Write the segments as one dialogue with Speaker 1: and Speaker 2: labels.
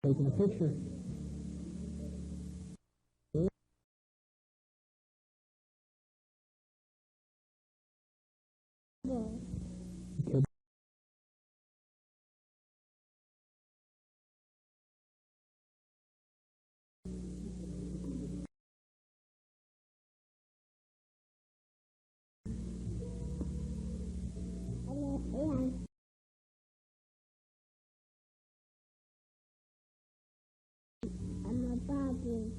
Speaker 1: Taking a picture. Okay.
Speaker 2: I'm a Bobby.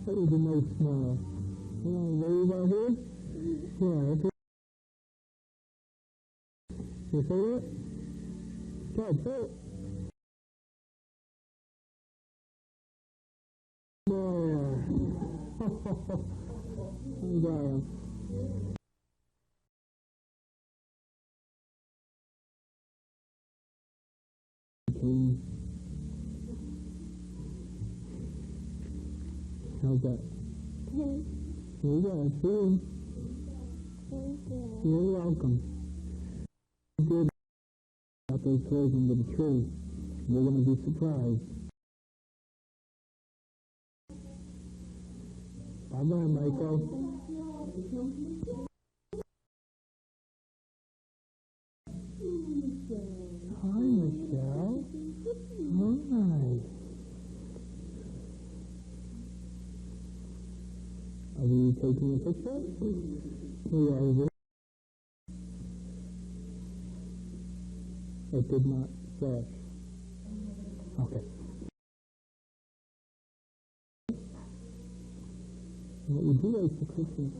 Speaker 1: That was a nice smile. You want to wave out here? Yeah, okay. You say it? Good, say it. There. You got him. Okay. How's that?
Speaker 2: Thank
Speaker 1: Here you go. See you.
Speaker 2: you.
Speaker 1: You're welcome. Good about those clothes under the tree. You're going to be surprised. Bye-bye, Michael. Hi, Michelle. Hi. Are you taking a picture? We are over. It did not flash. Okay. What would you like for Christmas?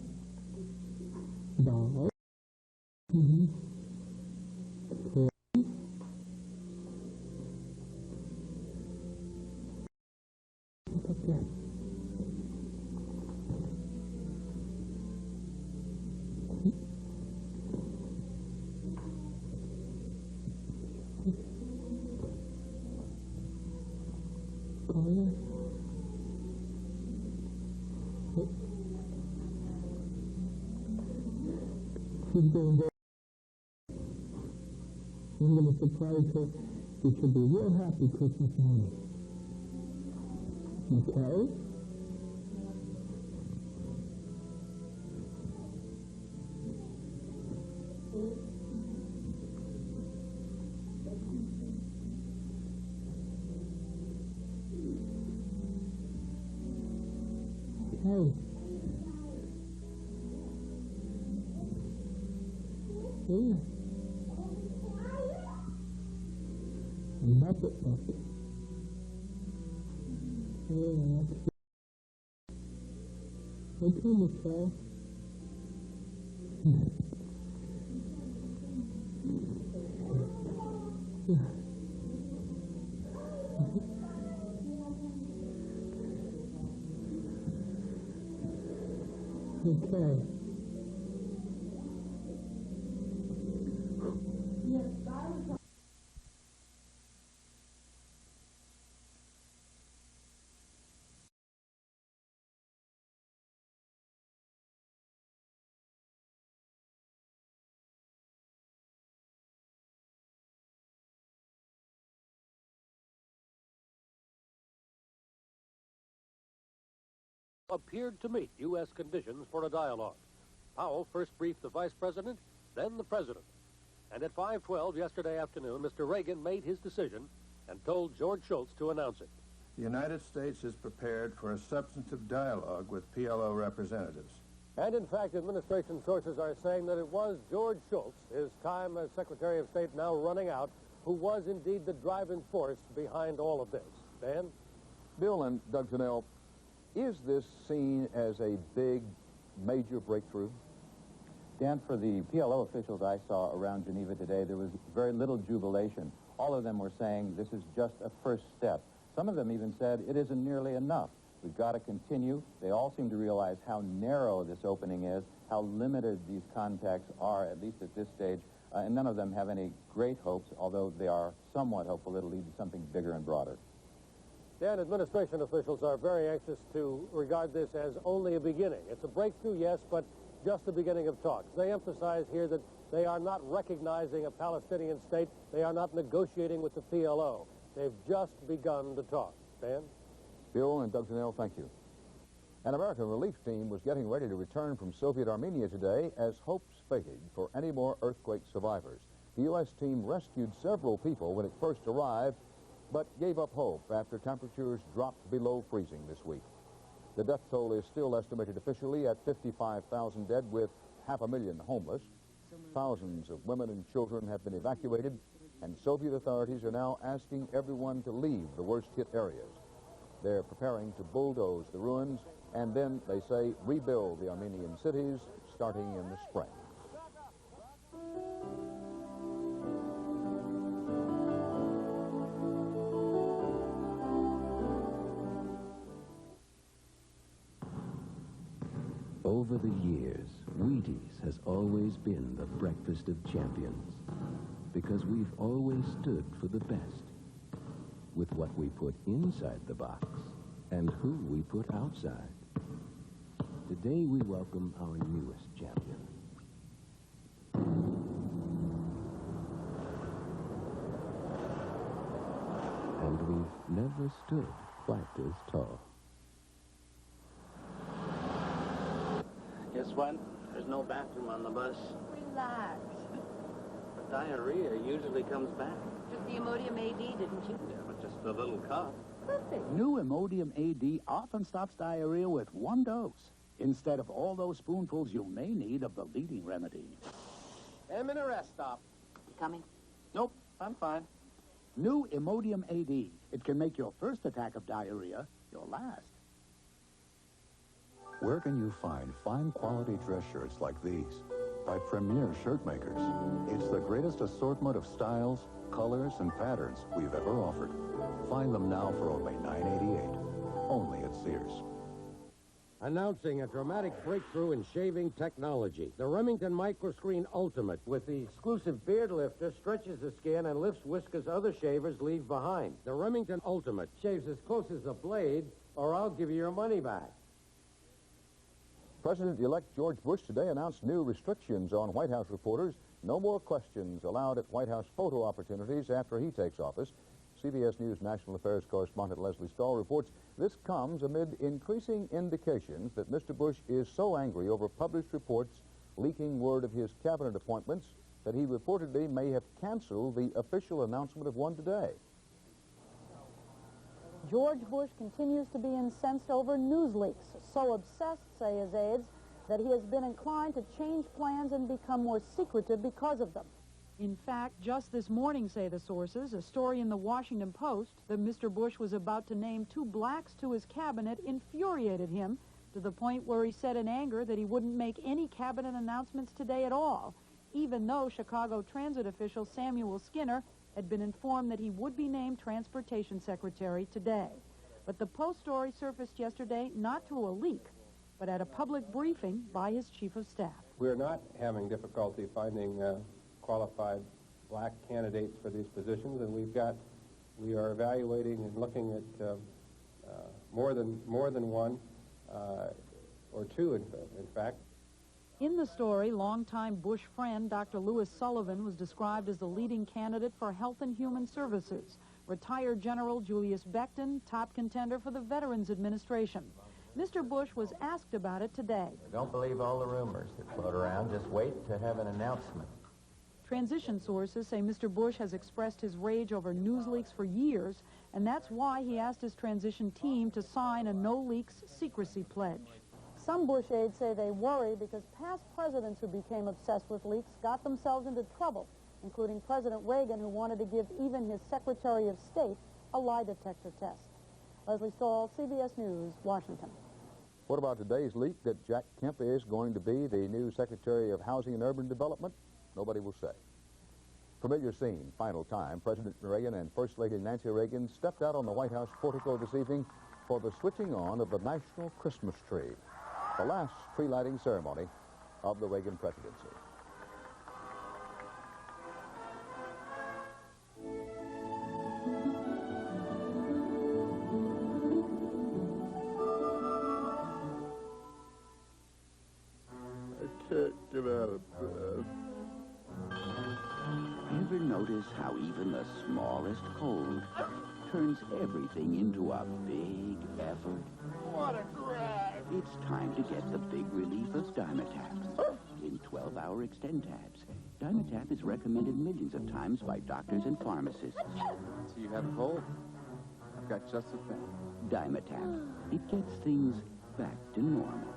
Speaker 1: Doll. Mm-hmm. Look up there. Go there. She's going there. I'm going to surprise her. She should be real happy Christmas morning. Okay? Okay. Yeah. Muppet. Yeah, that's good. Okay, Michelle. Okay.
Speaker 3: Appeared to meet U.S. conditions for a dialogue. Powell first briefed the vice president, then the president. And at 5:12 yesterday afternoon, Mr. Reagan made his decision and told George Shultz to announce it.
Speaker 4: The United States is prepared for a substantive dialogue with PLO representatives.
Speaker 3: And in fact, administration sources are saying that it was George Shultz, his time as Secretary of State now running out, who was indeed the driving force behind all of this. Dan?
Speaker 5: Bill and Doug Janelle, is this seen as a big, major breakthrough?
Speaker 6: Dan, for the PLO officials I saw around Geneva today, there was very little jubilation. All of them were saying this is just a first step. Some of them even said it isn't nearly enough. We've got to continue. They all seem to realize how narrow this opening is, how limited these contacts are, at least at this stage. and none of them have any great hopes, although they are somewhat hopeful it'll lead to something bigger and broader.
Speaker 3: Dan, administration officials are very anxious to regard this as only a beginning. It's a breakthrough, yes, but just the beginning of talks. They emphasize here that they are not recognizing a Palestinian state. They are not negotiating with the PLO. They've just begun to talk. Dan?
Speaker 5: Bill and Doug Janelle, thank you. An American relief team was getting ready to return from Soviet Armenia today as hopes faded for any more earthquake survivors. The U.S. team rescued several people when it first arrived, but gave up hope after temperatures dropped below freezing this week. The death toll is still estimated officially at 55,000 dead, with 500,000 homeless. Thousands of women and children have been evacuated, and Soviet authorities are now asking everyone to leave the worst-hit areas. They're preparing to bulldoze the ruins and then, they say, rebuild the Armenian cities starting in the spring.
Speaker 7: Over the years, Wheaties has always been the breakfast of champions, because we've always stood for the best, with what we put inside the box and who we put outside. Today we welcome our newest champion. And we've never stood quite as tall.
Speaker 8: Guess what? There's no bathroom on the bus.
Speaker 9: Relax.
Speaker 8: The diarrhea usually comes back.
Speaker 9: Took the Imodium AD, didn't you?
Speaker 8: Yeah, but just a little cough.
Speaker 9: Perfect.
Speaker 10: New Imodium AD often stops diarrhea with one dose, instead of all those spoonfuls you may need of the leading remedy.
Speaker 8: I'm in a rest stop.
Speaker 9: You coming?
Speaker 8: Nope, I'm fine.
Speaker 10: New Imodium AD. It can make your first attack of diarrhea your last.
Speaker 11: Where can you find fine quality dress shirts like these? By Premier Shirt Makers. It's the greatest assortment of styles, colors, and patterns we've ever offered. Find them now for only $9.88. Only at Sears.
Speaker 12: Announcing a dramatic breakthrough in shaving technology. The Remington Microscreen Ultimate with the exclusive beard lifter stretches the skin and lifts whiskers other shavers leave behind. The Remington Ultimate shaves as close as a blade, or I'll give you your money back.
Speaker 5: President-elect George Bush today announced new restrictions on White House reporters. No more questions allowed at White House photo opportunities after he takes office. CBS News National Affairs correspondent Leslie Stahl reports this comes amid increasing indications that Mr. Bush is so angry over published reports leaking word of his cabinet appointments that he reportedly may have canceled the official announcement of one today.
Speaker 13: George Bush continues to be incensed over news leaks, so obsessed, say his aides, that he has been inclined to change plans and become more secretive because of them. In fact, just this morning, say the sources, a story in the Washington Post that Mr. Bush was about to name 2 blacks to his cabinet infuriated him to the point where he said in anger that he wouldn't make any cabinet announcements today at all, even though Chicago transit official Samuel Skinner had been informed that he would be named Transportation Secretary today. But the Post story surfaced yesterday not through a leak, but at a public briefing by his chief of staff.
Speaker 14: We're not having difficulty finding qualified black candidates for these positions, and we are evaluating and looking at more than one or two, in fact.
Speaker 13: In the story, longtime Bush friend Dr. Lewis Sullivan was described as the leading candidate for Health and Human Services. Retired General Julius Becton, top contender for the Veterans Administration. Mr. Bush was asked about it today.
Speaker 6: Don't believe all the rumors that float around. Just wait to have an announcement.
Speaker 13: Transition sources say Mr. Bush has expressed his rage over news leaks for years, and that's why he asked his transition team to sign a no-leaks secrecy pledge. Some Bush aides say they worry because past presidents who became obsessed with leaks got themselves into trouble, including President Reagan, who wanted to give even his Secretary of State a lie detector test. Leslie Stahl, CBS News, Washington.
Speaker 5: What about today's leak that Jack Kemp is going to be the new Secretary of Housing and Urban Development? Nobody will say. Familiar scene, final time. President Reagan and First Lady Nancy Reagan stepped out on the White House portico this evening for the switching on of the National Christmas Tree, the last tree lighting ceremony of the Reagan presidency.
Speaker 15: ever notice how even the smallest cold turns everything into a big effort?
Speaker 16: What a drag!
Speaker 15: It's time to get the big relief of Dimetap in 12-hour extend tabs. Dimetap is recommended millions of times by doctors and pharmacists.
Speaker 17: So you have a cold? I've got just the thing.
Speaker 15: Dimetap. It gets things back to normal.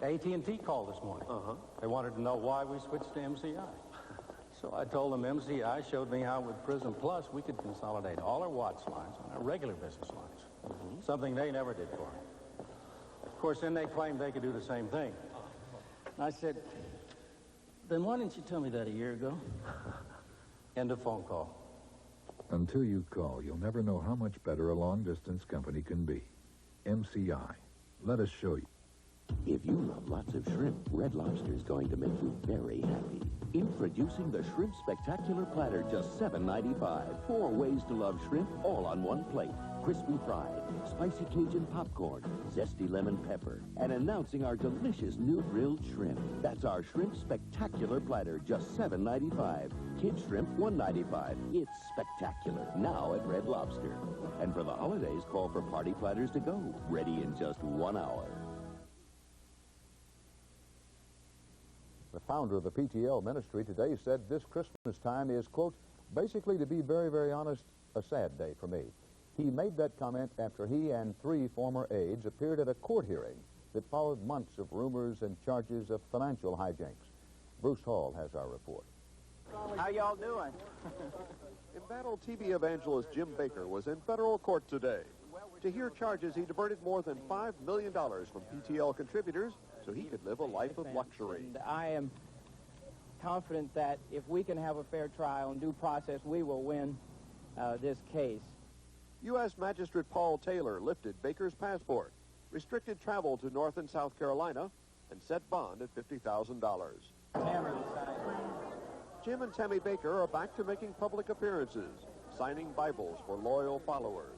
Speaker 18: AT&T called this morning. They wanted to know why we switched to MCI. So I told them MCI showed me how with Prism Plus we could consolidate all our Watts lines on our regular business lines. Something they never did for me. Of course, then they claimed they could do the same thing. And I said, then why didn't you tell me that a year ago? End of phone call.
Speaker 19: Until you call, you'll never know how much better a long-distance company can be. MCI. Let us show you.
Speaker 15: If you love lots of shrimp, Red Lobster is going to make you very happy. Introducing the Shrimp Spectacular Platter, just $7.95. 4 ways to love shrimp, all on one plate. Crispy fried, spicy Cajun popcorn, zesty lemon pepper, and announcing our delicious new grilled shrimp. That's our Shrimp Spectacular Platter, just $7.95. Kid shrimp, $1.95. It's spectacular, now at Red Lobster. And for the holidays, call for party platters to go, ready in just 1 hour.
Speaker 5: The founder of the PTL ministry today said this Christmas time is, quote, basically, to be very, very honest, a sad day for me. He made that comment after he and 3 former aides appeared at a court hearing that followed months of rumors and charges of financial hijinks. Bruce Hall has our report.
Speaker 20: How y'all doing?
Speaker 21: Embattled TV evangelist Jim Baker was in federal court today to hear charges he diverted more than $5 million from PTL contributors so he could live a life of luxury.
Speaker 20: And I am confident that if we can have a fair trial and due process, we will win this case.
Speaker 21: U.S. Magistrate Paul Taylor lifted Baker's passport, restricted travel to North and South Carolina, and set bond at $50,000. Jim and Tammy Baker are back to making public appearances, signing Bibles for loyal followers.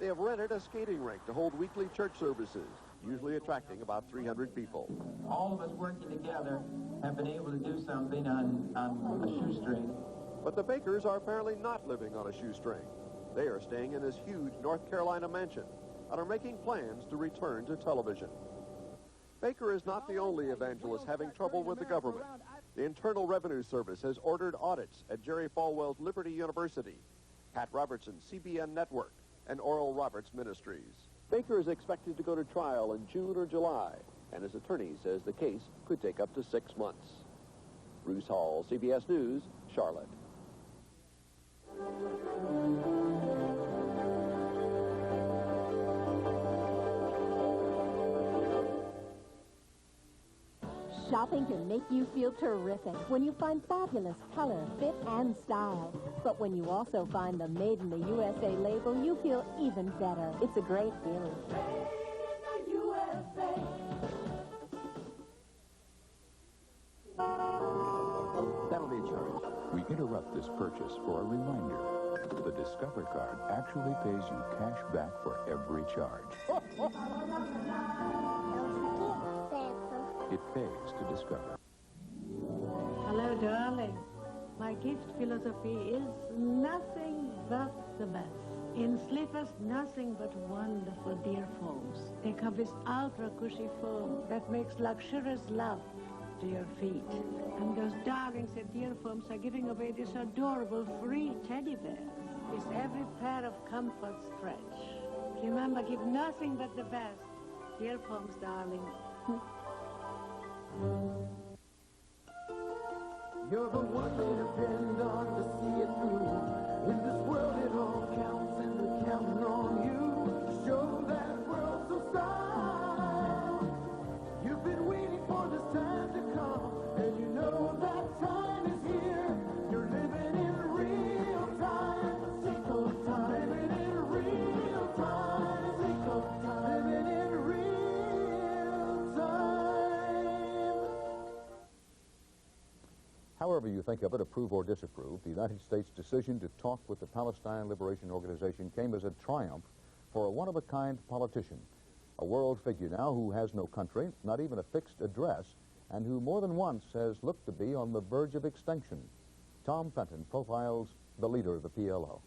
Speaker 21: They have rented a skating rink to hold weekly church services, usually attracting about 300 people.
Speaker 20: All of us working together have been able to do something on a shoestring.
Speaker 21: But the Bakers are apparently not living on a shoestring. They are staying in this huge North Carolina mansion and are making plans to return to television. Baker is not the only evangelist having trouble with the government. The Internal Revenue Service has ordered audits at Jerry Falwell's Liberty University, Pat Robertson's CBN Network, and Oral Roberts Ministries. Baker is expected to go to trial in June or July, and his attorney says the case could take up to 6 months. Bruce Hall, CBS News, Charlotte.
Speaker 22: Shopping can make you feel terrific when you find fabulous color, fit, and style. But when you also find the Made in the USA label, you feel even better. It's a great feeling. Made in the USA.
Speaker 11: That'll be a charge. We interrupt this purchase for a reminder. The Discover card actually pays you cash back for every charge. It pays to Discover.
Speaker 23: Hello, darling. My gift philosophy is nothing but the best. In slippers, nothing but wonderful deer foams. They come this ultra cushy foam that makes luxurious love to your feet. And those darlings at Deer Foams are giving away this adorable free teddy bear. With every pair of comfort stretch. Remember, give nothing but the best. Deer Foams, darling.
Speaker 16: You're the one to depend on to see it through. In this world it all counts and we're counting on you to show that world some style. You've been waiting for this time to come, and you know that time is here. You're living in real time. Seco time. Living in real time. Seco time. Living in real time.
Speaker 5: However you think of it, approve or disapprove, the United States' decision to talk with the Palestine Liberation Organization came as a triumph for a one-of-a-kind politician, a world figure now who has no country, not even a fixed address, and who more than once has looked to be on the verge of extinction. Tom Fenton profiles the leader of the PLO.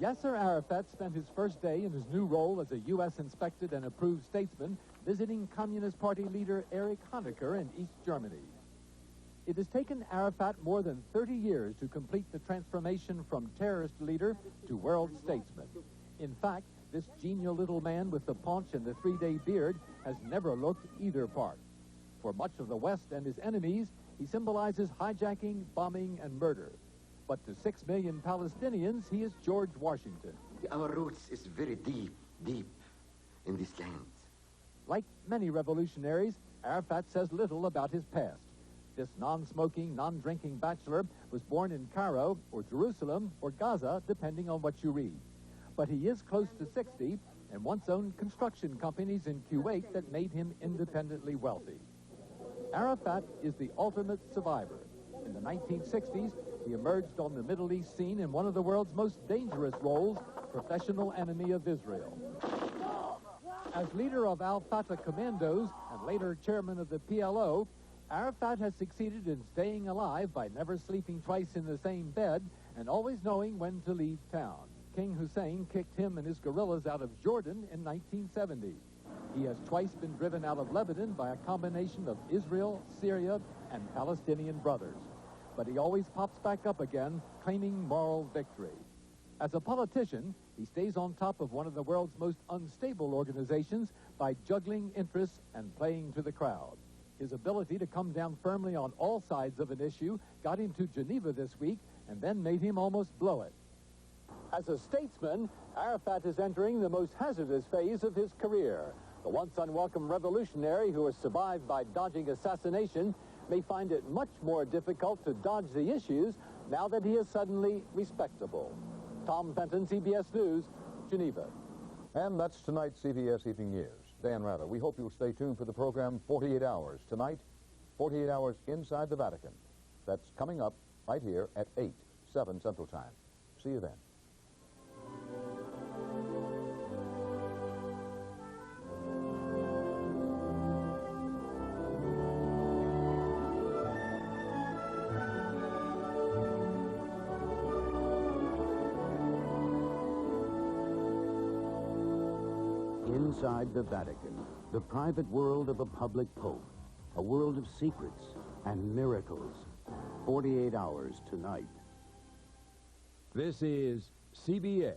Speaker 1: Yasser Arafat spent his first day in his new role as a U.S.-inspected and approved statesman visiting Communist Party leader Erich Honecker in East Germany. It has taken Arafat more than 30 years to complete the transformation from terrorist leader to world statesman. In fact, this genial little man with the paunch and the 3-day beard has never looked either part. For much of the West and his enemies, he symbolizes hijacking, bombing, and murder. But to 6 million Palestinians, he is George Washington.
Speaker 2: Our roots is very deep, deep in these lands.
Speaker 1: Like many revolutionaries, Arafat says little about his past. This non-smoking, non-drinking bachelor was born in Cairo or Jerusalem or Gaza, depending on what you read. But he is close to 60 and once owned construction companies in Kuwait that made him independently wealthy. Arafat is the ultimate survivor. In the 1960s, he emerged on the Middle East scene in one of the world's most dangerous roles, professional enemy of Israel. As leader of Al-Fatah commandos and later chairman of the PLO, Arafat has succeeded in staying alive by never sleeping twice in the same bed and always knowing when to leave town. King Hussein kicked him and his guerrillas out of Jordan in 1970. He has twice been driven out of Lebanon by a combination of Israel, Syria, and Palestinian brothers. But he always pops back up again, claiming moral victory. As a politician, he stays on top of one of the world's most unstable organizations by juggling interests and playing to the crowd. His ability to come down firmly on all sides of an issue got him to Geneva this week and then made him almost blow it. As a statesman, Arafat is entering the most hazardous phase of his career. The once unwelcome revolutionary who has survived by dodging assassination may find it much more difficult to dodge the issues now that he is suddenly respectable. Tom Fenton, CBS News, Geneva.
Speaker 5: And that's tonight's CBS Evening News. Dan Rather, we hope you'll stay tuned for the program 48 Hours. Tonight, 48 Hours Inside the Vatican. That's coming up right here at 8, 7 Central Time. See you then.
Speaker 4: Inside the Vatican, the private world of a public pope, a world of secrets and miracles. 48 hours tonight.
Speaker 24: This is CBS.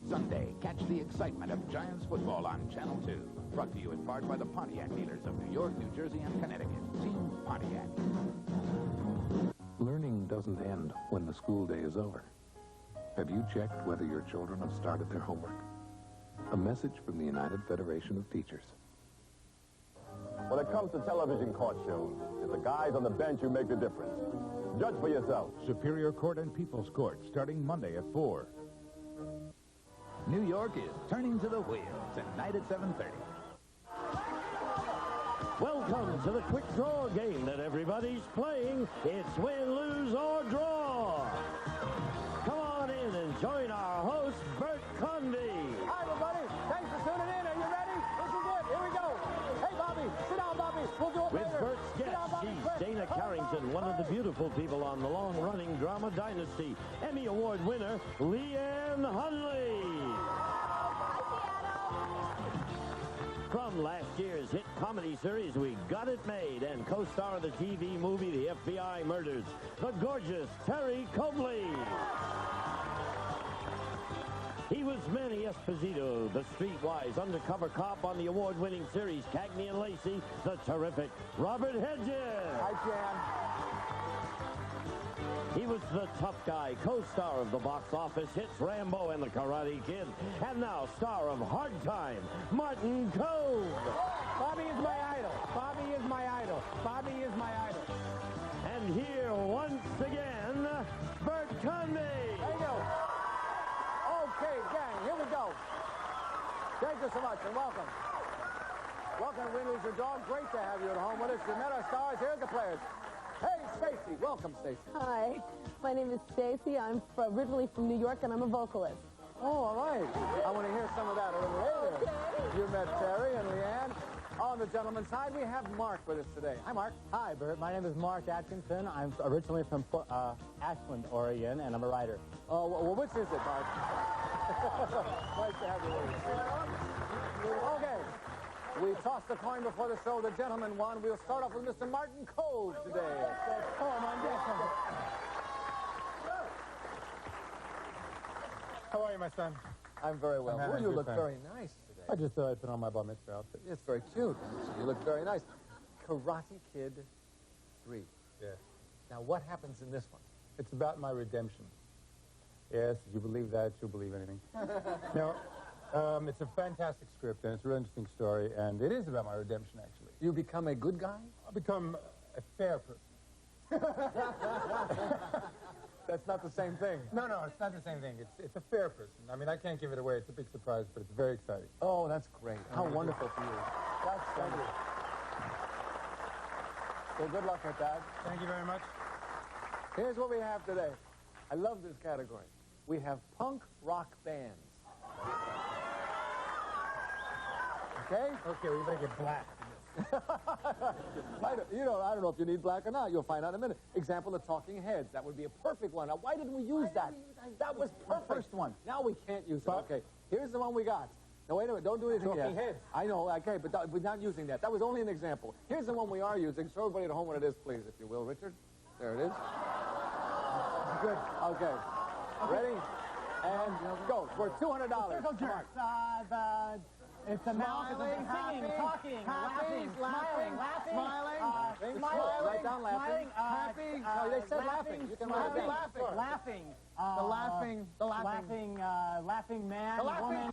Speaker 25: Sunday, catch the excitement of Giants football on Channel 2. Brought to you in part by the Pontiac dealers of New York, New Jersey, and Connecticut. Team Pontiac.
Speaker 26: Learning doesn't end when the school day is over. Have you checked whether your children have started their homework? A message from the United Federation of Teachers.
Speaker 27: When it comes to television court shows, it's the guys on the bench who make the difference. Judge for yourself.
Speaker 25: Superior Court and People's Court, starting Monday at 4. New York is turning to the wheel tonight at 7:30.
Speaker 28: Welcome to the quick draw game that everybody's playing. It's win, lose, or draw. Come on in and join our host, Bert Convey.
Speaker 29: Hi, everybody. Thanks for tuning in. Are you ready? This is it. Here we go. Hey, Bobby. Sit down, Bobby. We'll do it
Speaker 28: With
Speaker 29: later.
Speaker 28: Bert's guest, she's Dana Carrington, one of the beautiful people on the long-running drama dynasty. Emmy Award winner, Leanne Hunley. From last year's hit comedy series, We Got It Made, and co-star of the TV movie, The FBI Murders, the gorgeous Terry Cobley. He was Manny Esposito, the streetwise undercover cop on the award-winning series Cagney and Lacey, the terrific Robert Hedges.
Speaker 29: Hi, Jan.
Speaker 28: He was the tough guy, co-star of the box office hits Rambo and the Karate Kid, and now star of Hard Time, Martin Cove.
Speaker 29: Bobby is my idol. Bobby is my idol. Bobby is my idol.
Speaker 28: And here, once again, Bert Convey.
Speaker 29: There you go. Okay, gang, here we go. Thank you so much, and welcome. Welcome to Win, Lose, or Draw. Great to have you at home with us. You met our stars. Here's the players. Hey, Stacy. Welcome, Stacy.
Speaker 30: Hi, my name is Stacy. I'm originally from New York, and I'm a vocalist.
Speaker 29: Oh, all right. I want to hear some of that a little later. Okay. You met Terry and Leanne. On the gentleman's side, we have Mark with us today. Hi, Mark.
Speaker 3: Hi, Bert. My name is Mark Atkinson. I'm originally from Ashland, Oregon, and I'm a writer.
Speaker 29: Oh, well, which is it, Mark? Nice to have you with us. Okay. We tossed the coin before the show. The gentleman won. We'll start off with Mr. Martin Cove today.
Speaker 3: How are you, my son?
Speaker 29: I'm very well.
Speaker 3: I'm having
Speaker 29: Well,
Speaker 3: a
Speaker 29: you
Speaker 3: good
Speaker 29: look
Speaker 3: time.
Speaker 29: very nice today.
Speaker 3: I just thought I'd put on my bar mitzvah outfit.
Speaker 29: It's very cute. You look very nice. Karate Kid 3.
Speaker 3: Yeah.
Speaker 29: Now, what happens in this one?
Speaker 3: It's about my redemption. Yes, if you believe that, you'll believe anything. No, it's a fantastic script, and it's a really interesting story, and it is about my redemption, actually.
Speaker 29: You become a good guy?
Speaker 3: I become a fair person.
Speaker 29: That's not the same thing.
Speaker 3: No, it's not the same thing. It's a fair person. I mean, I can't give it away. It's a big surprise, but it's very exciting.
Speaker 29: Oh, that's great. How wonderful for you. That's wonderful. So good luck with that.
Speaker 3: Thank you very much.
Speaker 29: Here's what we have today. I love this category. We have punk rock bands. Okay?
Speaker 3: Okay, we better get black.
Speaker 29: I don't know if you need black or not. You'll find out in a minute. Example, the Talking Heads. That would be a perfect one. Now, why didn't we use that? That was perfect.
Speaker 3: First one.
Speaker 29: Now we can't use it. Okay, here's the one we got. No, wait a minute. Don't do anything yet.
Speaker 3: Talking Heads.
Speaker 29: I know, okay, but we're not using that. That was only an example. Here's the one we are using. Show everybody at home what it is, please, if you will, Richard. There it is. Good. Okay. Ready? And go. For $200.
Speaker 6: Circle jerks. It's a mouth. Singing, talking, laughing, smiling,
Speaker 29: Smiling. Write down laughing.
Speaker 6: Happy.
Speaker 29: No, they said laughing. You can write it down.
Speaker 6: Laughing. The laughing man, woman.